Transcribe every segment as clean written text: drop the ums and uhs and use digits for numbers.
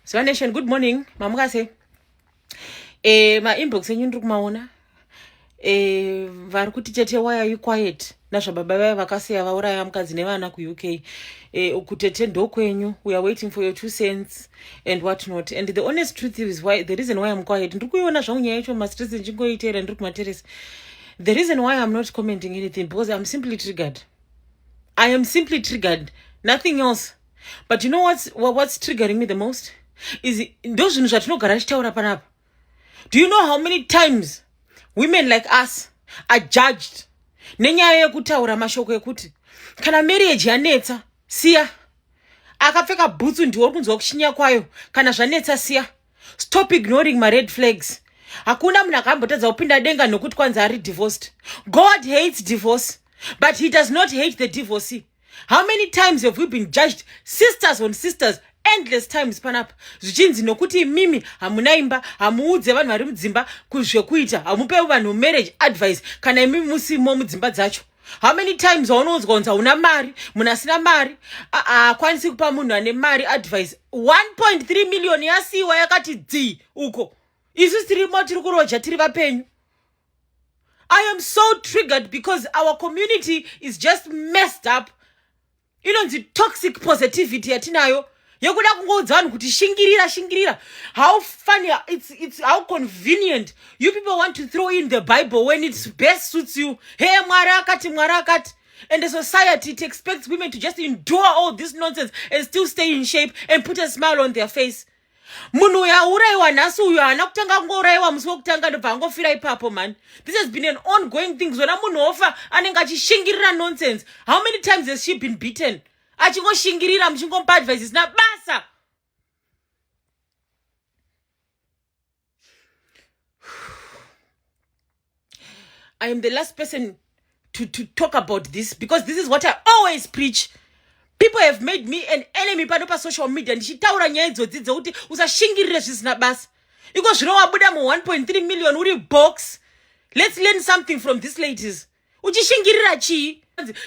So Nation, good morning. Mamukase. Ma inbox enyu ndiri kumaona. Vari kuti tete, why are you quiet? Nasha baba vaya vakasiya vauraya mukadzi nevana ku-UK. Kutete ndokwenyu. We are waiting for your 2 cents and what not. And the honest truth is why the reason why I'm quiet. Ndiri kuiona zvangu nyaya yacho mastress ndichingoiteera ndiri kumaterrace. The reason why I'm not commenting anything because I'm simply triggered. I am simply triggered. Nothing else. But you know what's triggering me the most? Is those who know. Do you know how many times women like us are judged? Nenyaya yekutaura mashoko ekuti kana marriage yanetsa siya, akapfeka boots ndiwo kunzwa kushinya kwayo, kana zvanetsa siya. Stop ignoring my red flags. Hakuna munhu akambotadza kupinda denga nokuti kwanza ari divorced. God hates divorce, but he does not hate the divorcee. How many times have we been judged, sisters on sisters, endless times panapa? Zvichinzi nokuti mimi hamunaimba, hamuudze vanhu vari mudzimba kuzvekuita, hamupe vanhu marriage advice kana imimi musimo mudzimba dzacho. How many times waunonzwa una mari, munasina mari, kwanisi kupa munhu ane mari advice. 1.3 million yasiwa yakati dzi uko. Isu tirimo tiri kuroja tiri vapenyu. I am so triggered because our community is just messed up. Inonzi toxic positivity yatinayo. Yokuda kungoudza vanhu kuti shingirira. How funny, it's how convenient. You people want to throw in the Bible when it best suits you. Hey, mwari akati. And the society, it expects women to just endure all this nonsense and still stay in shape and put a smile on their face. Munhu yauraiwa nhasi uyu haana kutanga kungouraiwa musi wokutanga ndobva angofira ipapo, man. This has been an ongoing thing. Zona munhu ofa anenge achishingirira nonsense. How many times has she been beaten? Achingoshingirira muchingomupa advice isina basa. I am the last person to talk about this because this is what I always preach. People have made me an enemy panopa social media. Ndichitaura nyaya idzodzi dzokuti usashingirire zvisina basa. Iko zvino wabuda mu 1.3 million uri box. Let's learn something from these ladies. Uchishingirira chi?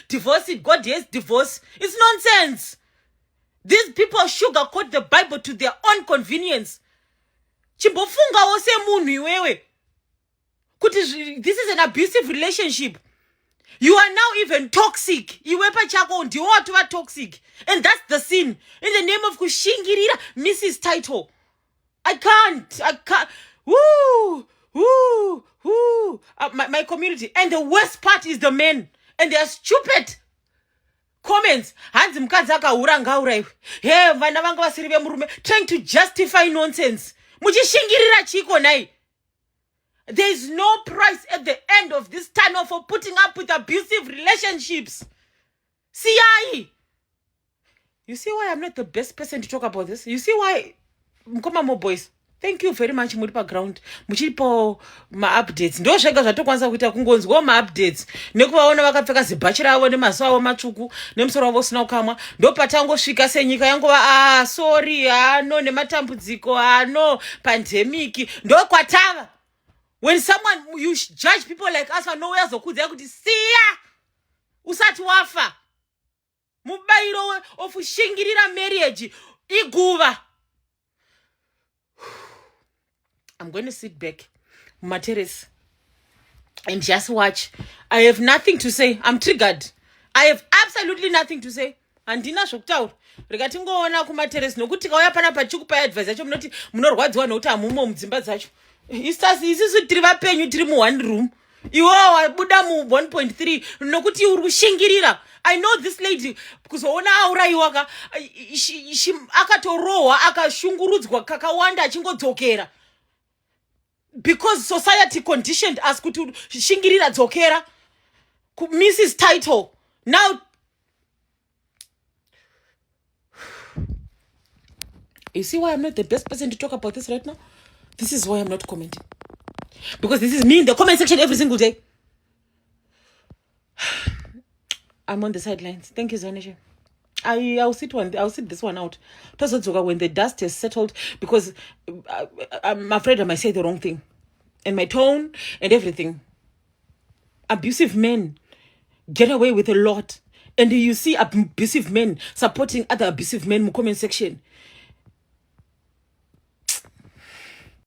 Divorce, God hates divorce. It's nonsense. These people sugarcoat the Bible to their own convenience. Chimbofunga wose munhu iwewe kuti this is an abusive relationship. You are now even toxic. Iwepa chako ndiwo watuva toxic. And that's the sin. In the name of kushingirira Mrs. Title. I can't. Woo. My community. And the worst part is the men. And they are stupid. Comments. Hanzi mukadzi akaura ngauraiwe. Hey, vana vanga vasiri vemurume. Trying to justify nonsense. Muchishingirira chiko nai. There is no price at the end of this tunnel for putting up with abusive relationships. CI. You see why I'm not the best person to talk about this? You see why? Mkoma mo boys. Thank you very much muri background. Muchipo ma updates. Ndo zvega zvatokwanisa kuita kungonzwa ma updates. Nekuvaona vakapfeka zibhachi ravo nemaso avo matsvuku nemusoro wavo usina kukamwa. Ndo patangosvika senyika yangova sorry, no nematambudziko, no pandemic. Ndo kwatava. When someone, you judge people like us, nowhere zokudza kuti siya usati wafa mubairo of shingirira marriage iguva. I'm going to sit back my terrace and just watch. I have nothing to say. I'm triggered. I have absolutely nothing to say. Andina zvokutaura rikatingoona kumaterrace nokuti kauya pana pachikupa advice yacho munoti munorwadziwa nokuti hamumo mudzimba dzacho. Isisu tiri vapenyu tiri mu 1 room. Iwo wabuda mu 1.3 nokuti uri kushingirira. I know this lady kuzoona auraiwa akatorohwa akashungurudzwa kakawanda achingodzokera. Because society conditioned us kuti shingirira dzokera. Mrs. Title. Now you see why I'm not the best person to talk about this right now? This is why I'm not commenting. Because this is me in the comment section every single day. I'm on the sidelines. Thank you, Zanisha. I'll sit this one out. When the dust has settled, because I'm afraid I might say the wrong thing. And my tone and everything. Abusive men get away with a lot. And you see abusive men supporting other abusive men in the comment section.